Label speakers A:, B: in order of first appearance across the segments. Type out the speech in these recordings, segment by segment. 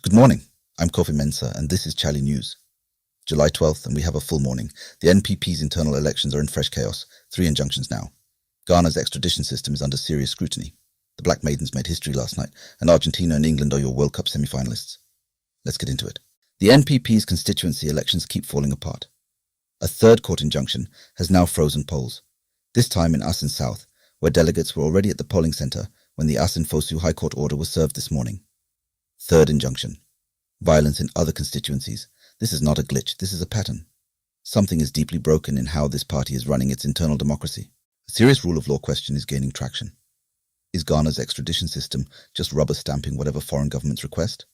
A: Good morning, I'm Kofi Mensah and this is chale.news. July 12th and we have a full morning. The NPP's internal elections are in fresh chaos, 3 injunctions now. Ghana's extradition system is under serious scrutiny. The Black Maidens made history last night and Argentina and England are your World Cup semi-finalists. Let's get into it. The NPP's constituency elections keep falling apart. A third court injunction has now frozen polls, this time in Assin South, where delegates were already at the polling centre when the Assin High Court order was served this morning. Third injunction. Violence in other constituencies. This is not a glitch, this is a pattern. Something is deeply broken in how this party is running its internal democracy. A serious rule of law question is gaining traction. Is Ghana's extradition system just rubber stamping whatever foreign governments request?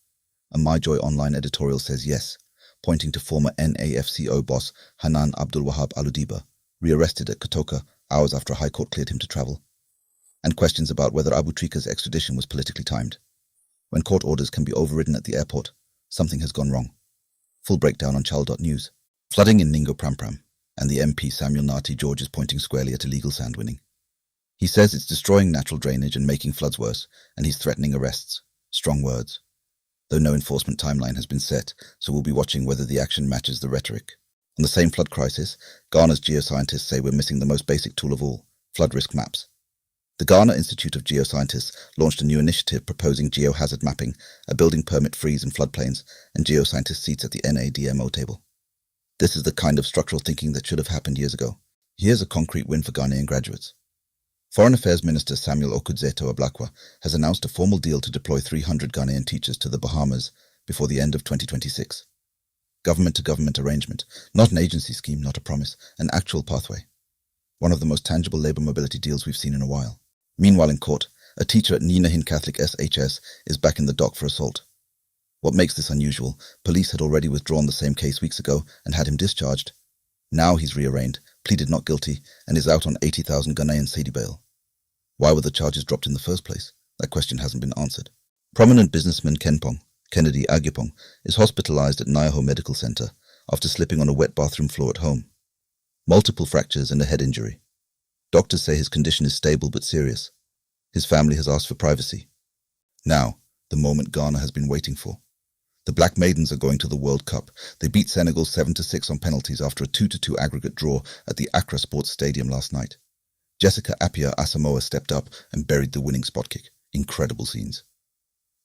A: A MyJoy online editorial says yes, pointing to former NAFCO boss Hanan Abdul Wahab Aludiba, rearrested at Kotoka hours after a high court cleared him to travel. And questions about whether Abu Trika's extradition was politically timed. When court orders can be overridden at the airport, something has gone wrong. Full breakdown on chale.news. Flooding in Ningo Prampram, and the MP Samuel Nati George is pointing squarely at illegal sand winning. He says it's destroying natural drainage and making floods worse, and he's threatening arrests. Strong words. Though no enforcement timeline has been set, so we'll be watching whether the action matches the rhetoric. On the same flood crisis, Ghana's geoscientists say we're missing the most basic tool of all, flood risk maps. The Ghana Institute of Geoscientists launched a new initiative proposing geohazard mapping, a building permit freeze in floodplains, and geoscientist seats at the NADMO table. This is the kind of structural thinking that should have happened years ago. Here's a concrete win for Ghanaian graduates. Foreign Affairs Minister Samuel Okudzeto Ablakwa has announced a formal deal to deploy 300 Ghanaian teachers to the Bahamas before the end of 2026. Government-to-government arrangement, not an agency scheme, not a promise, an actual pathway. One of the most tangible labour mobility deals we've seen in a while. Meanwhile in court, a teacher at Ninahin Catholic SHS is back in the dock for assault. What makes this unusual, police had already withdrawn the same case weeks ago and had him discharged. Now he's re-arraigned, pleaded not guilty, and is out on 80,000 Ghanaian cedi bail. Why were the charges dropped in the first place? That question hasn't been answered. Prominent businessman Kenpong, Kennedy Agipong, is hospitalised at Nyaho Medical Centre after slipping on a wet bathroom floor at home. Multiple fractures and a head injury. Doctors say his condition is stable but serious. His family has asked for privacy. Now, the moment Ghana has been waiting for. The Black Maidens are going to the World Cup. They beat Senegal 7-6 on penalties after a 2-2 aggregate draw at the Accra Sports Stadium last night. Jessica Appiah Asamoah stepped up and buried the winning spot kick. Incredible scenes.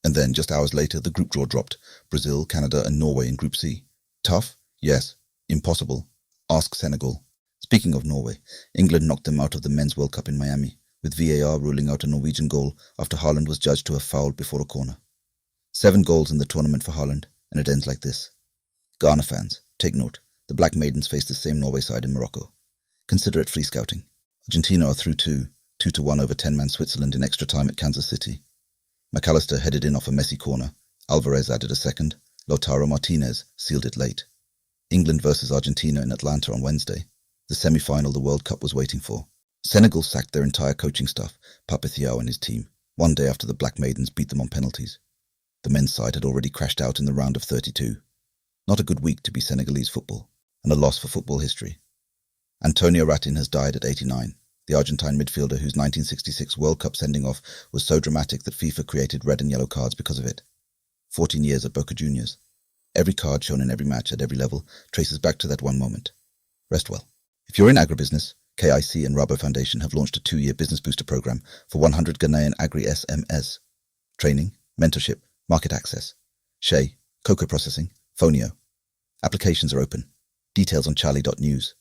A: And then, just hours later, the group draw dropped. Brazil, Canada and Norway in Group C. Tough? Yes. Impossible? Ask Senegal. Speaking of Norway, England knocked them out of the Men's World Cup in Miami, with VAR ruling out a Norwegian goal after Haaland was judged to have fouled before a corner. 7 goals in the tournament for Haaland, and it ends like this. Ghana fans, take note. The Black Maidens face the same Norway side in Morocco. Consider it free scouting. Argentina are through 2-1 over 10-man Switzerland in extra time at Kansas City. McAllister headed in off a messy corner. Alvarez added a second. Lautaro Martinez sealed it late. England versus Argentina in Atlanta on Wednesday. The semi-final the World Cup was waiting for. Senegal sacked their entire coaching staff, Papa Thiaw and his team, one day after the Black Maidens beat them on penalties. The men's side had already crashed out in the round of 32. Not a good week to be Senegalese football, and a loss for football history. Antonio Rattin has died at 89, the Argentine midfielder whose 1966 World Cup sending-off was so dramatic that FIFA created red and yellow cards because of it. 14 years at Boca Juniors. Every card shown in every match at every level traces back to that one moment. Rest well. If you're in agribusiness, KIC and Rabo Foundation have launched a 2-year business booster program for 100 Ghanaian agri-SMEs. Training, mentorship, market access. Shea, cocoa processing, Fonio. Applications are open. Details on chale.news.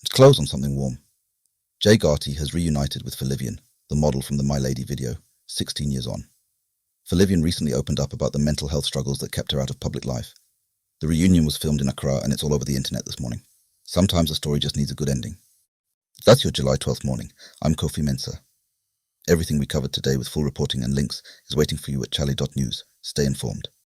A: Let's close on something warm. Jay Ghartey has reunited with Felivian, the model from the My Lady video, 16 years on. Felivian recently opened up about the mental health struggles that kept her out of public life. The reunion was filmed in Accra and it's all over the internet this morning. Sometimes a story just needs a good ending. That's your July 12th morning. I'm Kofi Mensah. Everything we covered today with full reporting and links is waiting for you at chale.news. Stay informed.